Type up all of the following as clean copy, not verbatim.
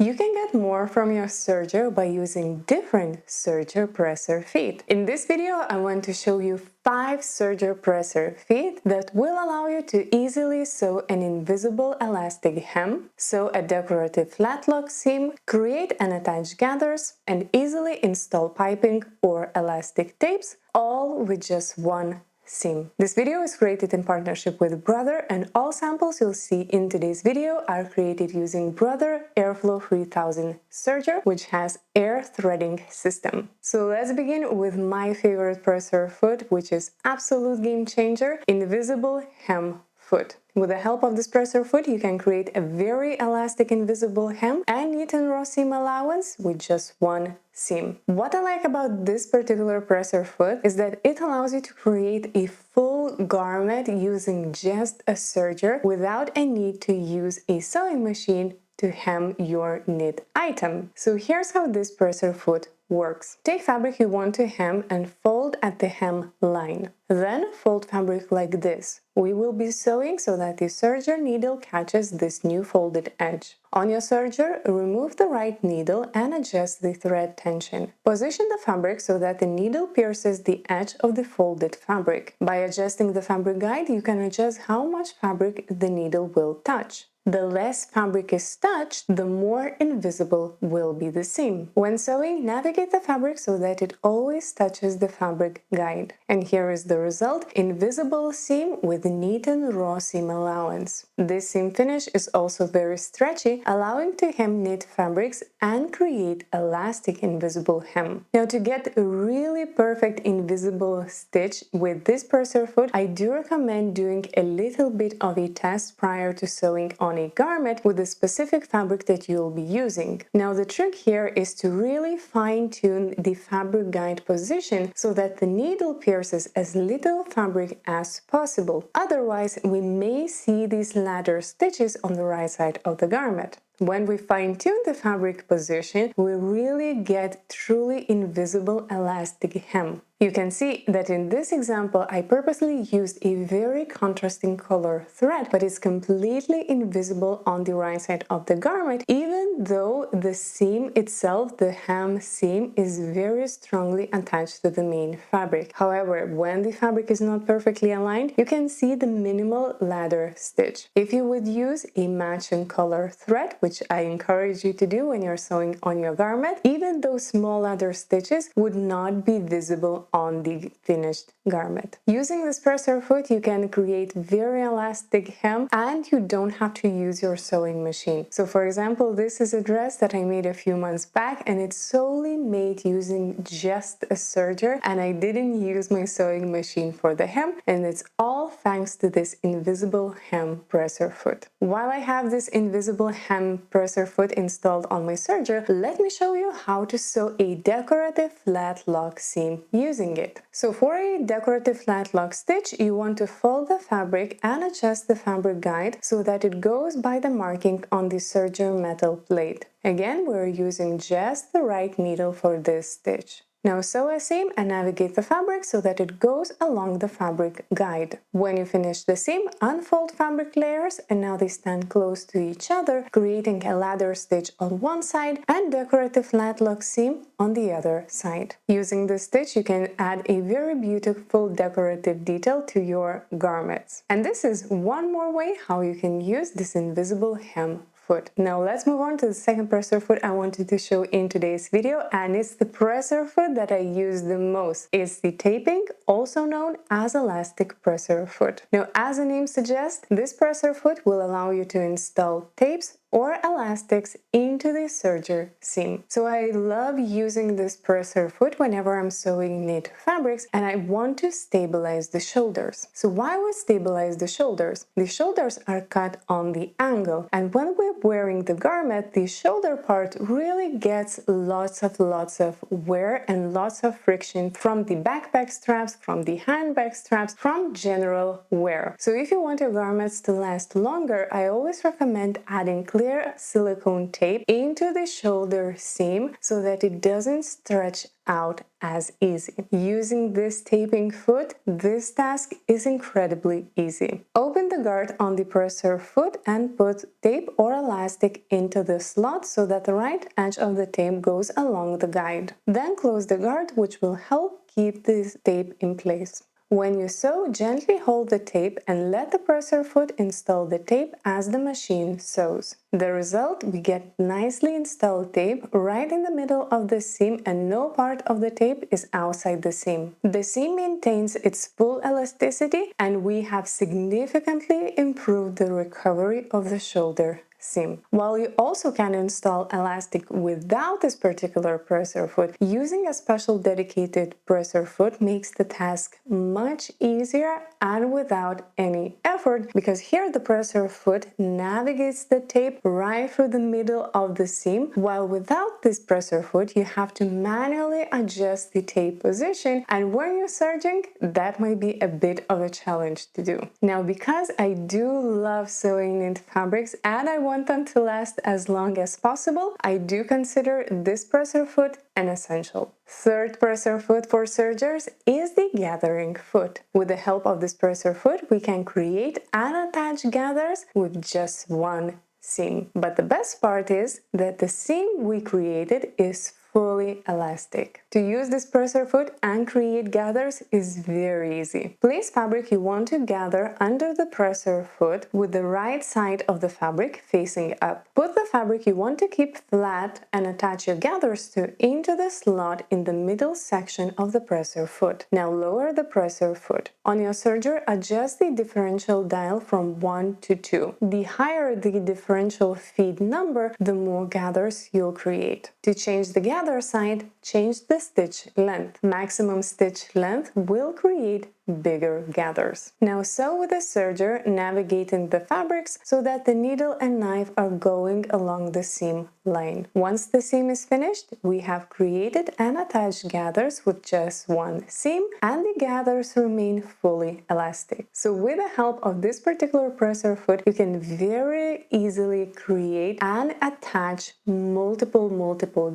You can get more from your serger by using different serger presser feet. In this video, I want to show you 5 serger presser feet that will allow you to easily sew an invisible elastic hem, sew a decorative flat lock seam, create and attach gathers, and easily install piping or elastic tapes, all with just one seam. This video is created in partnership with Brother, and all samples you'll see in today's video are created using Brother Airflow 3000 serger, which has air threading system. So let's begin with my favorite presser foot, which is absolute game changer, invisible hem foot. With the help of this presser foot, you can create a very elastic invisible hem and knit and raw seam allowance with just one seam. What I like about this particular presser foot is that it allows you to create a full garment using just a serger without a need to use a sewing machine to hem your knit item. So here's how this presser foot works. Take fabric you want to hem and fold at the hem line. Then fold fabric like this. We will be sewing so that the serger needle catches this new folded edge. On your serger, remove the right needle and adjust the thread tension. Position the fabric so that the needle pierces the edge of the folded fabric. By adjusting the fabric guide, you can adjust how much fabric the needle will touch. The less fabric is touched, the more invisible will be the seam. When sewing, navigate the fabric so that it always touches the fabric guide. And here is the result: invisible seam with neat and raw seam allowance. This seam finish is also very stretchy, allowing to hem knit fabrics and create elastic invisible hem. Now, to get a really perfect invisible stitch with this presser foot, I do recommend doing a little bit of a test prior to sewing on a garment with the specific fabric that you'll be using. Now, the trick here is to really fine-tune the fabric guide position so that the needle pierces as little fabric as possible. Otherwise, we may see these ladder stitches on the right side of the garment. When we fine-tune the fabric position, we really get truly invisible elastic hem. You can see that in this example, I purposely used a very contrasting color thread, but it's completely invisible on the right side of the garment, even though the seam itself, the hem seam, is very strongly attached to the main fabric. However, when the fabric is not perfectly aligned, you can see the minimal ladder stitch. If you would use a matching color thread, which I encourage you to do when you're sewing on your garment, even those small ladder stitches would not be visible on the finished garment. Using this presser foot, you can create very elastic hem and you don't have to use your sewing machine. So for example, this is a dress that I made a few months back, and it's solely made using just a serger, and I didn't use my sewing machine for the hem, and it's all thanks to this invisible hem presser foot. While I have this invisible hem presser foot installed on my serger, let me show you how to sew a decorative flat lock seam using it. So for a decorative flat lock stitch, you want to fold the fabric and adjust the fabric guide so that it goes by the marking on the serger metal plate. Again, we're using just the right needle for this stitch. Now sew a seam and navigate the fabric so that it goes along the fabric guide. When you finish the seam, unfold fabric layers, and now they stand close to each other, creating a ladder stitch on one side and decorative flat lock seam on the other side. Using this stitch, you can add a very beautiful decorative detail to your garments. And this is one more way how you can use this invisible hem foot. Now let's move on to the second presser foot I wanted to show in today's video, and it's the presser foot that I use the most. It's the taping, also known as elastic presser foot. Now, as the name suggests, this presser foot will allow you to install tapes or elastics into the serger seam. So I love using this presser foot whenever I'm sewing knit fabrics and I want to stabilize the shoulders. So why would stabilize the shoulders? The shoulders are cut on the angle, and when we're wearing the garment, the shoulder part really gets lots of wear and lots of friction from the backpack straps, from the handbag straps, from general wear. So if you want your garments to last longer, I always recommend adding clip clear silicone tape into the shoulder seam so that it doesn't stretch out as easy. Using this taping foot, this task is incredibly easy. Open the guard on the presser foot and put tape or elastic into the slot so that the right edge of the tape goes along the guide. Then close the guard, which will help keep this tape in place. When you sew, gently hold the tape and let the presser foot install the tape as the machine sews. The result, we get nicely installed tape right in the middle of the seam and no part of the tape is outside the seam. The seam maintains its full elasticity and we have significantly improved the recovery of the shoulder seam. While you also can install elastic without this particular presser foot, using a special dedicated presser foot makes the task much easier and without any effort, because here the presser foot navigates the tape right through the middle of the seam, while without this presser foot you have to manually adjust the tape position, and when you're serging, that might be a bit of a challenge to do. Now, because I do love sewing knit fabrics and I want them to last as long as possible, I do consider this presser foot an essential. Third presser foot for sergers is the gathering foot. With the help of this presser foot, we can create and attach gathers with just one seam. But the best part is that the seam we created is fully elastic. To use this presser foot and create gathers is very easy. Place fabric you want to gather under the presser foot with the right side of the fabric facing up. Put the fabric you want to keep flat and attach your gathers to into the slot in the middle section of the presser foot. Now lower the presser foot. On your serger, adjust the differential dial from 1 to 2. The higher the differential feed number, the more gathers you'll create. To change the gather side, change the stitch length. Maximum stitch length will create bigger gathers. Now sew with a serger, navigating the fabrics so that the needle and knife are going along the seam line. Once the seam is finished, we have created and attached gathers with just one seam, and the gathers remain fully elastic. So with the help of this particular presser foot, you can very easily create and attach multiple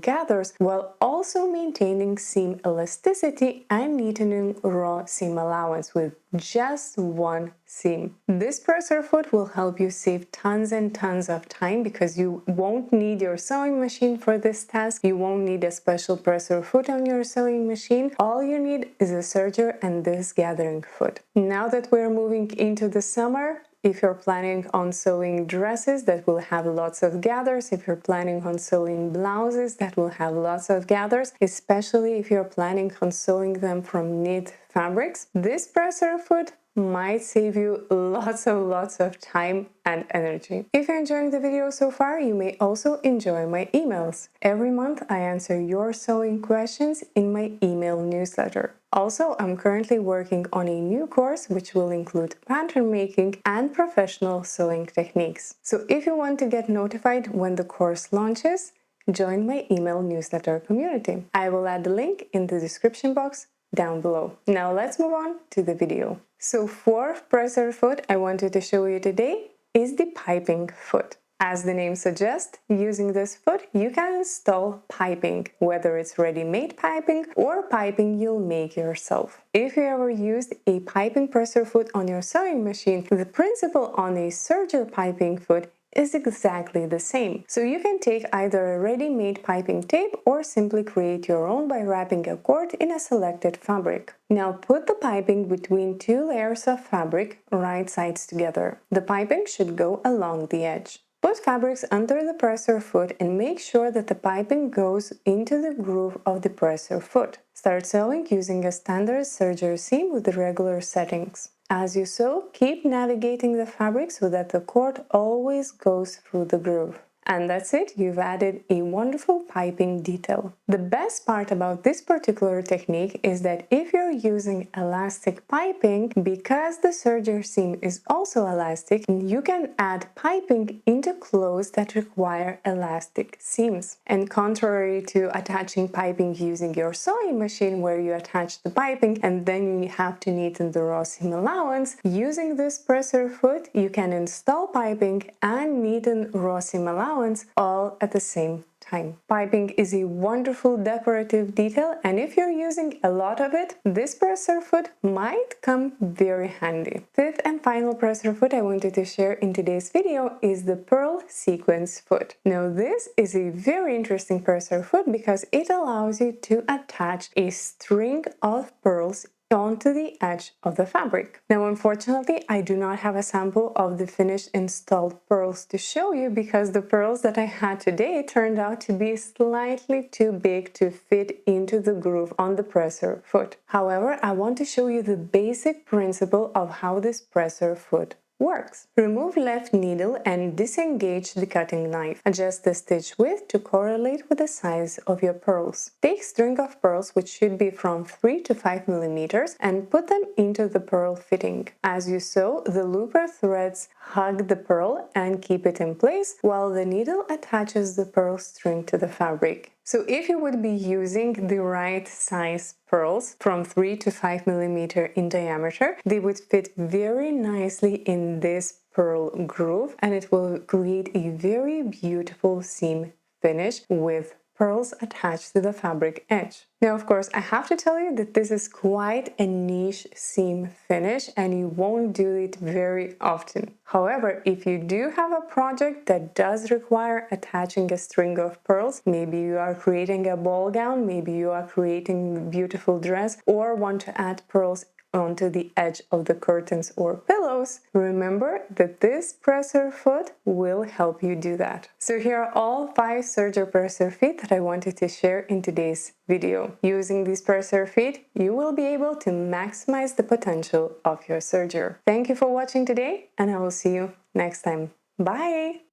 gathers while also maintaining seam elasticity and neatening raw seam allowance with just one seam. This presser foot will help you save tons and tons of time because you won't need your sewing machine for this task. You won't need a special presser foot on your sewing machine. All you need is a serger and this gathering foot. Now that we're moving into the summer, if you're planning on sewing dresses that will have lots of gathers, if you're planning on sewing blouses that will have lots of gathers, especially if you're planning on sewing them from knit fabrics, this presser foot might save you lots of time and energy. If you're enjoying the video so far, you may also enjoy my emails. Every month I answer your sewing questions in my email newsletter. Also, I'm currently working on a new course which will include pattern making and professional sewing techniques. So if you want to get notified when the course launches, join my email newsletter community. I will add the link in the description box down below. Now let's move on to the video. So fourth presser foot I wanted to show you today is the piping foot. As the name suggests, using this foot you can install piping, whether it's ready-made piping or piping you'll make yourself. If you ever used a piping presser foot on your sewing machine, the principle on a serger piping foot is exactly the same. So you can take either a ready-made piping tape or simply create your own by wrapping a cord in a selected fabric. Now put the piping between two layers of fabric, right sides together. The piping should go along the edge. Put fabrics under the presser foot and make sure that the piping goes into the groove of the presser foot. Start sewing using a standard serger seam with the regular settings. As you sew, keep navigating the fabric so that the cord always goes through the groove. And that's it, you've added a wonderful piping detail. The best part about this particular technique is that if you're using elastic piping, because the serger seam is also elastic, you can add piping into clothes that require elastic seams. And contrary to attaching piping using your sewing machine, where you attach the piping and then you have to neaten the raw seam allowance, using this presser foot, you can install piping and neaten raw seam allowance all at the same time. Piping is a wonderful decorative detail, and if you're using a lot of it, this presser foot might come very handy. Fifth and final presser foot I wanted to share in today's video is the pearl sequence foot. Now this is a very interesting presser foot because it allows you to attach a string of pearls onto the edge of the fabric. Now, unfortunately, I do not have a sample of the finished installed pearls to show you because the pearls that I had today turned out to be slightly too big to fit into the groove on the presser foot. However, I want to show you the basic principle of how this presser foot works. Remove left needle and disengage the cutting knife. Adjust the stitch width to correlate with the size of your pearls. Take string of pearls, which should be from 3 to 5 millimeters, and put them into the pearl fitting. As you sew, the looper threads hug the pearl and keep it in place, while the needle attaches the pearl string to the fabric. So if you would be using the right size pearls from 3 to 5 millimeter in diameter, they would fit very nicely in this pearl groove, and it will create a very beautiful seam finish with pearls attached to the fabric edge. Now, of course, I have to tell you that this is quite a niche seam finish and you won't do it very often. However, if you do have a project that does require attaching a string of pearls, maybe you are creating a ball gown, maybe you are creating a beautiful dress, or want to add pearls onto the edge of the curtains or pillows, remember that this presser foot will help you do that. So here are all 5 serger presser feet that I wanted to share in today's video. Using these presser feet, you will be able to maximize the potential of your serger. Thank you for watching today, and I will see you next time. Bye!